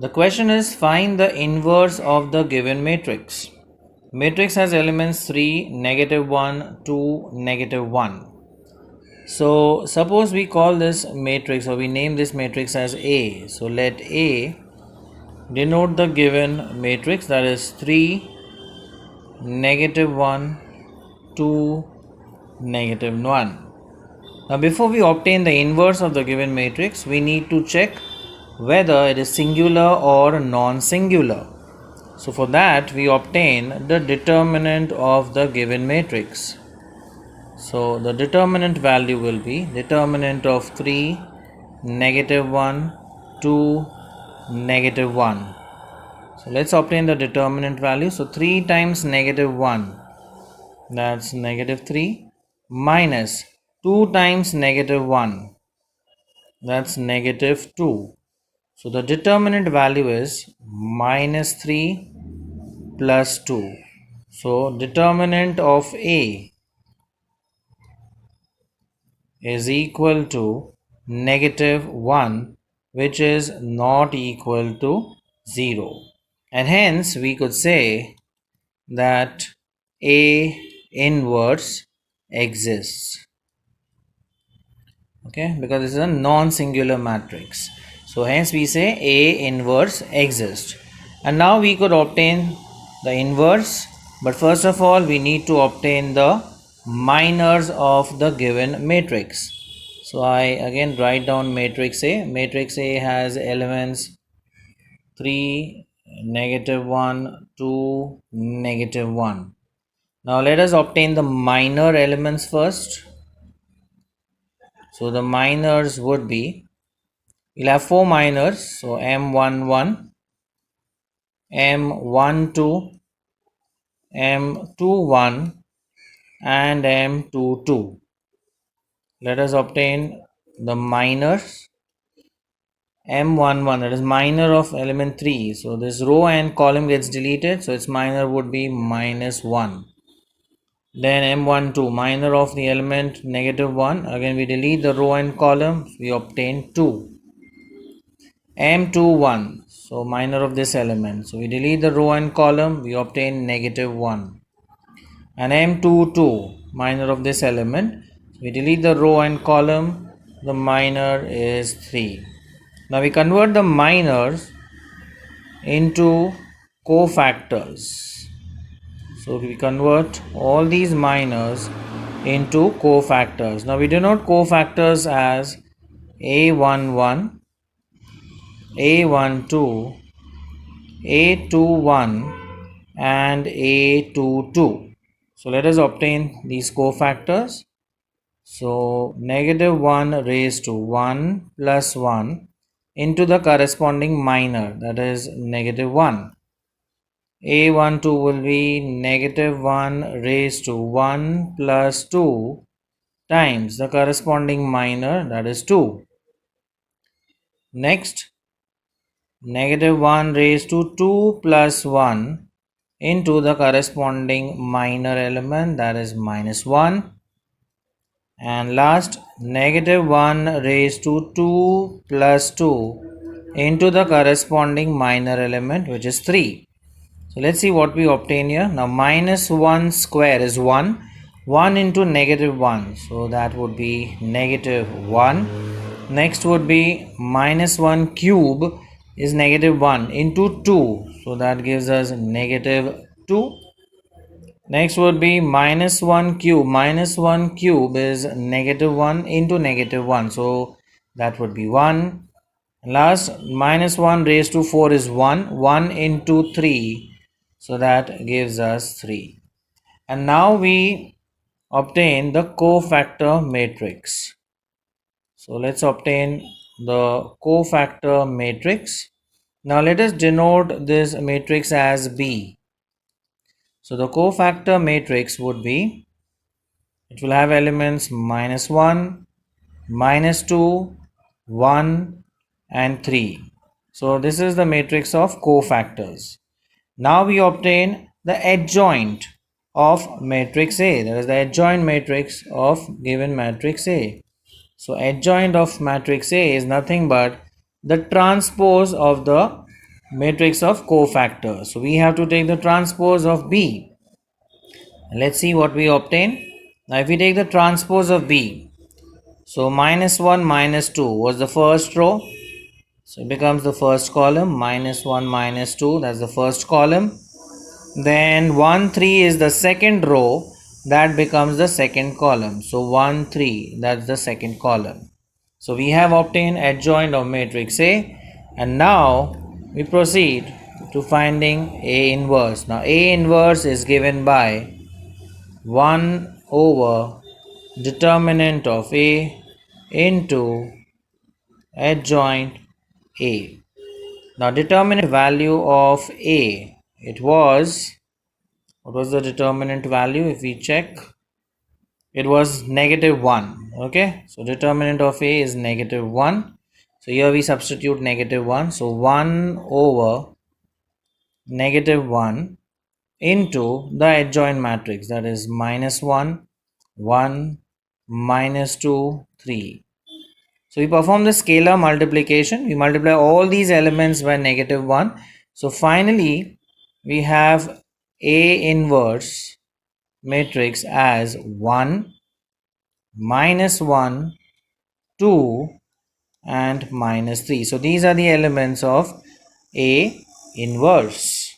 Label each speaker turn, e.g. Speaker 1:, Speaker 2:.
Speaker 1: The question is, find the inverse of the given matrix. Matrix has elements 3, -1, 2, -1. So suppose we call this matrix, or we name this matrix as A. So let A denote the given matrix, that is 3, -1, 2, -1. Now before we obtain the inverse of the given matrix, we need to check whether it is singular or non-singular. So for that we obtain the determinant of the given matrix. So the determinant value will be determinant of 3, -1, 2, -1. So let's obtain the determinant value. So 3 times -1, that's -3, minus 2 times -1, that's -2. So the determinant value is -3 plus 2. So determinant of A is equal to -1, which is not equal to 0. And hence we could say that A inverse exists. Okay, because this is a non-singular matrix. So hence we say A inverse exists. And now we could obtain the inverse, but first of all we need to obtain the minors of the given matrix. So I again write down matrix A. Matrix A has elements 3, -1, 2, -1. Now let us obtain the minor elements first. So the minors would be, we'll have 4 minors. So M11, M12, M21 and M22. Let us obtain the minors. M11, that is minor of element 3. So this row and column gets deleted. So its minor would be -1. Then M12, minor of the element -1. Again we delete the row and column. We obtain 2. M21, so minor of this element. So we delete the row and column. We obtain -1. And M22, minor of this element. We delete the row and column. The minor is 3. Now we convert the minors into cofactors. So we convert all these minors into cofactors. Now we denote cofactors as A11, A12, A21 and A22. So let us obtain these cofactors. So -1 raised to 1 plus 1 into the corresponding minor, that is -1. A12 will be -1 raised to 1 plus 2 times the corresponding minor, that is 2. Next, -1 raised to 2 plus 1 into the corresponding minor element, that is -1. And last, -1 raised to 2 plus 2 into the corresponding minor element, which is 3. So let's see what we obtain here. Now -1 square is 1. 1 into -1. So that would be -1. Next would be -1 cube is -1 into 2. So that gives us -2. Next would be -1 cube. -1 cube is -1 into -1. So that would be 1. Last, -1 raised to 4 is 1. 1 into 3. So that gives us 3. And now we obtain the cofactor matrix. So let's obtain the cofactor matrix. Now let us denote this matrix as B. So the cofactor matrix would be, it will have elements -1, -2, 1 and 3. So this is the matrix of cofactors. Now we obtain the adjoint of matrix A, that is the adjoint matrix of given matrix A. So adjoint of matrix A is nothing but the transpose of the matrix of cofactors. So we have to take the transpose of B. Let's see what we obtain. Now if we take the transpose of B, so minus 1 minus 2 was the first row. So it becomes the first column, minus 1 minus 2, that's the first column. Then 1 3 is the second row, that becomes the second column. So 1 3, that's the second column. So we have obtained adjoint of matrix A, and now we proceed to finding A inverse. Now A inverse is given by 1 over determinant of A into adjoint A. Now determinant value of A, it was, what was the determinant value? If we check, it was negative 1. Okay, so determinant of A is negative 1. So here we substitute negative 1. So 1 over negative 1 into the adjoint matrix, that is minus 1, 1, minus 2, 3. So we perform the scalar multiplication. We multiply all these elements by negative 1. So finally we have A inverse matrix as 1, minus 1, 2 and minus 3. So these are the elements of A inverse.